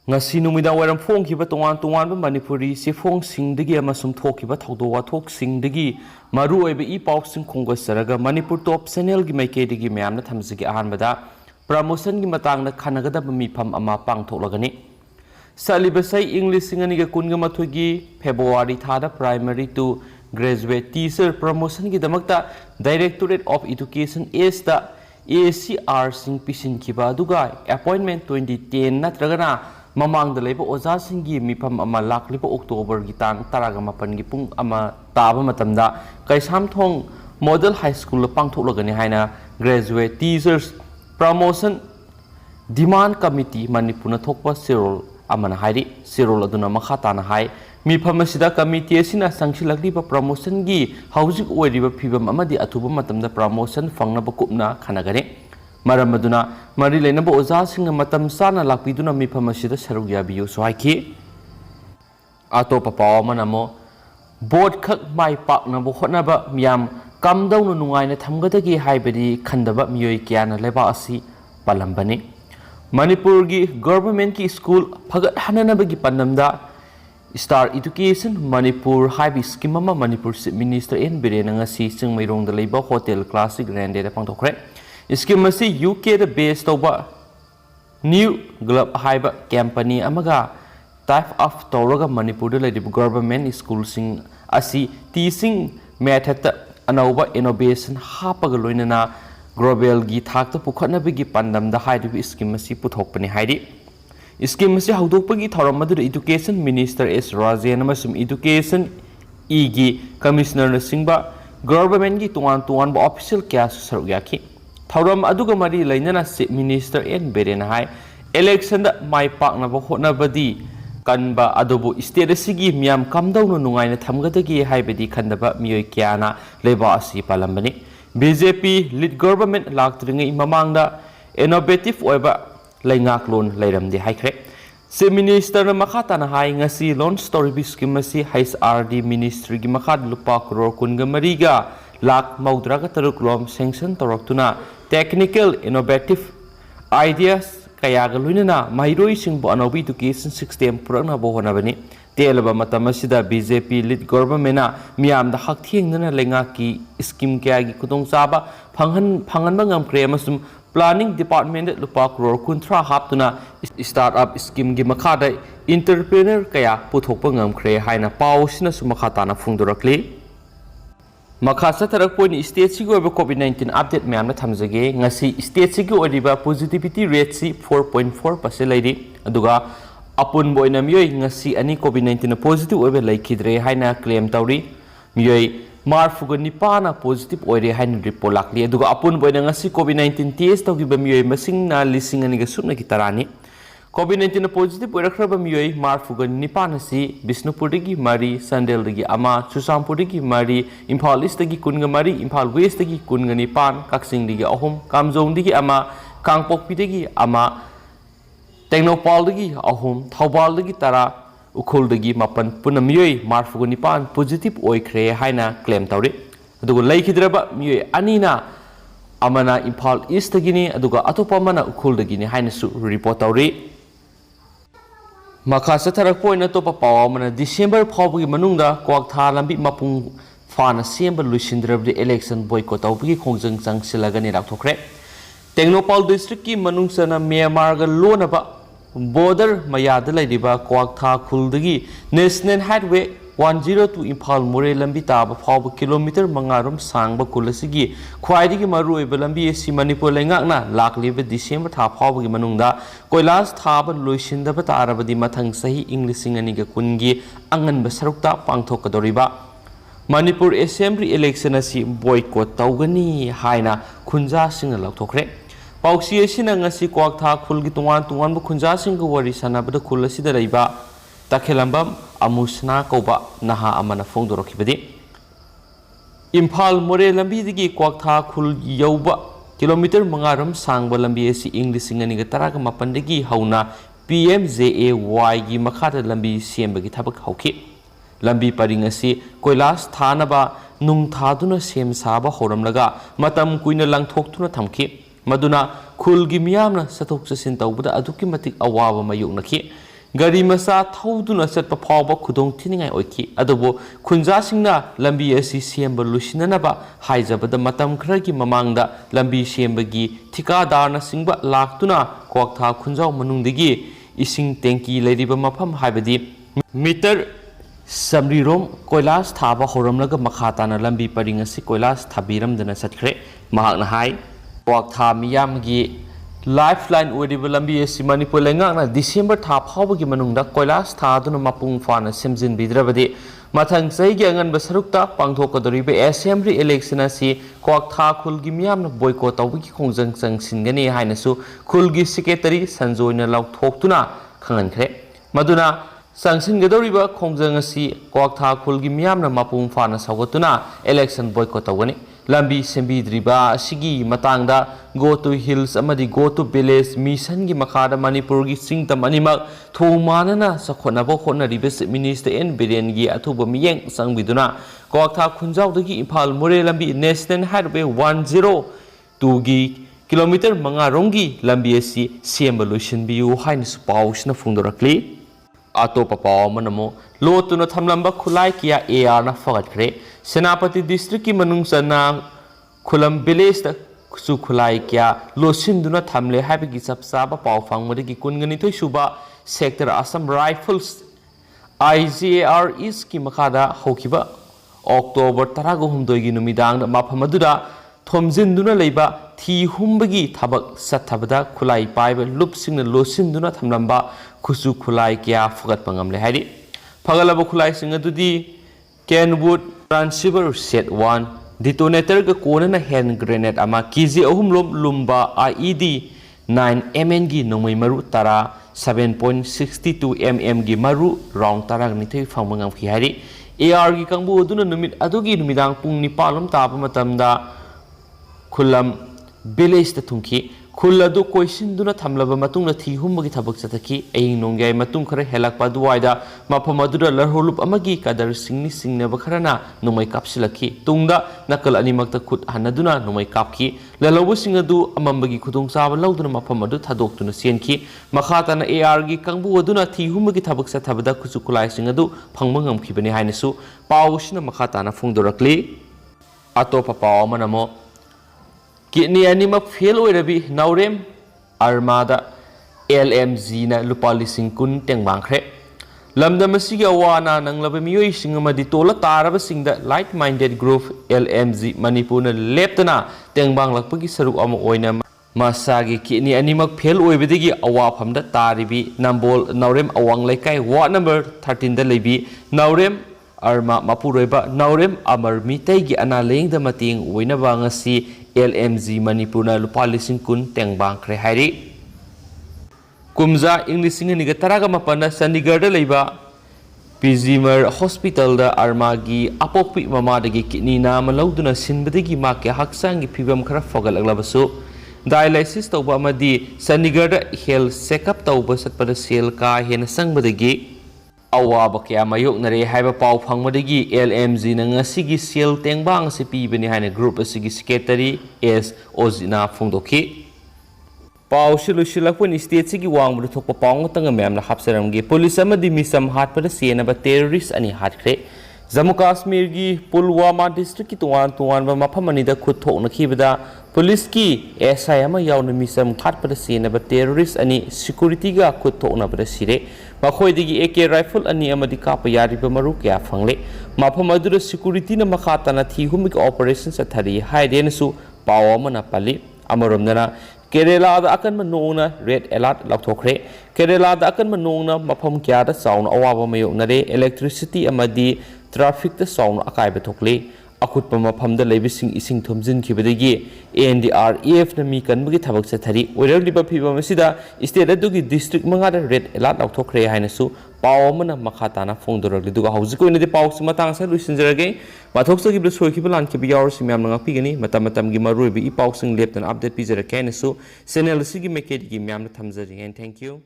ngasi numidang waram phongkiba tongan Manipuri se phongsingbagi amasung thokiba thawdo wathoksingbagi maru oiba I pausing khonggasaraga Manipur top channel gi maikedi gi mayamna thamjigi ahanbada promotion gi matangna khanagadaba mifam ama pangthoklagani salibasai English singani ga kunga mathogi February thada primary to graduate teacher promotion gi damakta Directorate of Education is the ACR sing pisin kiba aduga appointment 2010 natragana mamang da leba oza singi mifam ama lakliba October gi tang taraga mapan gi pung ama taba matamda Kaisamthong Model High School pangthoklagani haina graduate teachers promotion demand committee Manipurna thokpa sirol amana hairi sirol aduna makha na hai mifam asida committee asina sangsilakliba promotion gi hauzik oiriba phibam amadi athuba matamda promotion fangnaba kupna khanagani maram aduna mari leinaba oza singa matam sana lakpiduna mifam asida saruk yabiyu sohaiki atopa paw manamo board khak mai paknaba hotnaba miyam kamdawna nungaina thamgadagi haibadi khandaba miyoi kyana leba asi palambani Manipur gi government ki school phagat hananabagi pandamda Star Education Manipur High Scheme ama Manipur Minister N Birena ngasi Chingmairong da leiba Hotel Classic Grande da pangthokre scheme asi UK da base toba New Globe haiba company amaga type of tawraga Manipur da leiba government school sing asi teaching method anauba innovation hapaga loinana global gi thakta pukhatnabagi pandamda haidu scheme asi puthokpani haidi scheme asi haudokpagi thoramadu education minister S Rajan amasum education gi commissioner na singba government gi tuan ba official kya saruk yaki thoram aduga mari lainana minister N Beren hai election da mai pakna ba hotnabadi kanba adobu state asigi miyam kamdawna nungaina thamgadagi haibadi khandaba miyoi kyana leba asi palambani BJP lead government laktringai mamangda innovative oiba laingaklon lairamdi haikre se minister na makata na hai ngasi launch story scheme asi HRD ministry gi makad lupa crore kunga mariga lak maudraga taruklom sanction toraktuna technical innovative ideas kaya galunina mairoi singbo anobi education system purana bohonabani telaba matamasida BJP lead government na miyam da hakthengna lenga ki scheme kya gi kudong saba phangan bangam kremasum planning department lupa crore kunthra haptuna startup scheme gi makhada entrepreneur kaya puthokpa ngamkhre haina pawsina sumakhata na phungdorakli makhasa tarak point state si go COVID-19 update myam na thamjage ngasi state si go oriba positivity rate si 4.4% laidi aduga apun boina miyoi ngasi ani COVID-19 na positive oibe laikhidre haina claim tawri miyoi marfuga nipana positive oire hain report lakli aduga apun boina ngasi COVID-19 test tawgiba miyoi masing na lising ani ga sumna ki tarani COVID-19 na positive oirakraba miyoi marfuga nipana si Bisnupur dagi mari Sandel dagi ama Chusampur dagi mari Imphal East dagi kunga mari Imphal West dagi kunga nipan Kaksing dagi ahum Kamjong dagi ama Kangpokpi dagi ama Tengnopal dagi ahum Thaubal dagi tara Khul dagi mapan puna miyoi marfuga nipan positive oikre haina claim tawri aduga laikhidraba miyoi anina amana Imphal East dagi ni aduga atopa mana Khul dagi ni haina su report tawri makhasa tarak point atopa pawa mana December phawbagi manungda kwaktha lambi mapung fana semba luisindrabdi election boycott tawbagi khongjang changsilagani rakthokre Tengnopal district ki manungsana Myanmar ga lonaba border mayada lairiba kwaktha Khuldagi national highway 102 Imphal More lambi taba phawba kilometer mangarum sangba kulasigi khwaidigi maruiba lambi si Manipur lengakna lakliba December tha phawbagi manungda koilas thaba loisindaba tarabadi mathang sahi Englishing aniga kungi anganba sarukta pangthokadoriba Manipur assembly election asi boycott tawgani haina khunja singa lakthokre pausi asina ngasi kwaktha Khulgi tuan bu khunja singa wari sanabada khul asida leiba takhelambam amusna koba naha amana phongdorokibadi Imphal More lambi digi kwaktha Khul yauba kilometer mangaram sangba lambi asi Englishing ani ga taraga mapan dagi hauna PMJAY gi makhada lambi sembagi thabak hauki lambi paring asi koilas thanaba nung thaduna sem saba horamlaga matam kuina langthoktuna thamki maduna Khul gi miyamna sathok sasin tawbada aduki matik awaba mayuk nakhi gari masa thauduna chatpa phawba khudong thiningai oiki adubo khunjasingna lambi asi semba lusinanaba haijabada matam khragi mamangda lambi sembagi thikadarna singba laktuna kwaktha khunjau manungdagi ising tenki leiriba mafam haibadi meter samrirom koilas thaba horamlaga makhatana lambi paring asi koilas thabiramdana satkhre mahakna hai kwaktha miyamgi lifeline oiriba lambi asi manipur lengakna December tha phawbagi manungda koilas thaduna mapung fana semjin bidrabadi mathang chaigi angan basarukta pangthokadoriba assembly election asi kwaktha khulgi miyamna boycott tawbagi khongjang changsingani hainasu khulgi secretary sanjoyna laukthokhtuna khangankhre maduna Sangsingadoriba khongjang asi kwaktha khulgi miyamna mapung fana saugotuna election boycott tawgani lambi sembidriba asigi matangda go to hills amadi go to village mission gi makhada manipur gi singtam animak thomanana sakhonabo khonaribe minister en biren gi athuba miyeng sangbiduna kwaktha khunjaudagi imphal more lambi national highway 102 gi kilometer mangaronggi lambi asi semba loisinbiu haina pausna phungdorakli Atopa Pawamanamo, Lotuna Thamlamba Khulaikia Air Fagatre, Senapati District Manungsana Khulam village Su Khulaikia, Losinduna Thamle Happy Sapsaba Pawfang Madiki Kunganito Shuba, Sector Assam Rifles, IJR is Kimakada Hokiba, October Tarago Humdogi Numidang, Mapamadura, Thomzinduna Leba, Thi Humbagi Tabak Satabada Khulai Pipe, Lupsing the Losinduna Thamlamba. Kusu khulai kya fagat pangam le hari phagalaba khulai singa dudi Kenwood transceiver set 1 detonator ga kona na hand grenade ama kg ahumlom lumba IED 9 mn gi nomai maru tara 7.62 mm gi maru round tarang ni thei phangmangam khi hari AR gi kangbu aduna numit adugi numidang pung ni palom tapa matamda khulam village ta thungki Khuladu Koisinduna Thamlaba Matungna Thi Humbagi Thabak Sataki, Aing Nongai Matung Kare Helak Paduaida, Mapamadura Lalhoulup Amagi Kadar Singni Singna Bakarana, Nomai Kapsilaki, Tungda, Nakal Animakta Kut Hanaduna, Nomai Kapki, Lalawu Singadu, Amambagi Kutung Saba Lauduna Mapamadu Tadok to Sienki, Makhatana ARG Kangbu Aduna Thi Humbagi Thabak Satabada Kusukulai Singadu, Pangmangam Kibani Hainesu, Paushna Makhatana Fungdorakli, Atopa Pawamanamo. Kini animak fail oirabi naurem armada LMZ na lupa lising kun teng bangkre lamda masigi awana nanglaba miyoi singamadi tola taraba singda like minded group LMZ manipur na leptana teng banglakpagi saruk ama oina masagi kini animak fail oibadigi awa phamda taribi nambol naurem awang laikai ward number 13 da lebi naurem arma mapuroiba naurem amar mitai gi ana lengda mating oina bangasi LMZ Manipurna lupa lising kun teng bangkre hari kumza Englishinga niga taraga mapana Chandigarh leiba Pizimer Hospital da armagi apokpi mamadagi kidney na malauduna sinbadagi make haksangi phibam khara fogalaglabasu dialysis tawba amadi Chandigarh health checkup tawba satpada sel ka hena sangbadagi awaba kya mayoknare haiba paw phangmadagi LMZ na ngasigi sel tengbang se pibani haina group asigi secretary S Ozina phongdokhi paw silusilakpon state sigi wangbu thokpa pawng tanga memna hapsaramgi police amadi misam hatpada senaba terrorist ani hatkre Jammu Kashmir gi Pulwama district ki tuan ba maphamani da khut thokna khibada police ki SI ama yauna misam khatpada senaba terrorist ani security ga khut thokna bada sire makhoi AK rifle ani amadi kapa yariba maru kya phangle mapham adura security na makhatana thi humik operations athari haidenasu pawa mana pali amaromnana Kerala da akan manona red alert lakthokre Kerala da akan manona mapham kya da sauna awaba mayoknare electricity amadi traffic da sauna akai bethokle akutpa mafamda leibising ising thomjin khibadagi NDRF na mi kanbagi thabak sathari oiraliba phibam asida state adugi district mangada red alert lakthokre hainasu pawamana makhatana phongdorali duga haujiko inade pawsi matang sa luisinjarage mathoksa gibla soikiba lankiba yawrsi myam nga pigani matam gi maruibi i pawsing leptan update pijara kainasu channel sigi mekedi gi myam na thamjari and thank you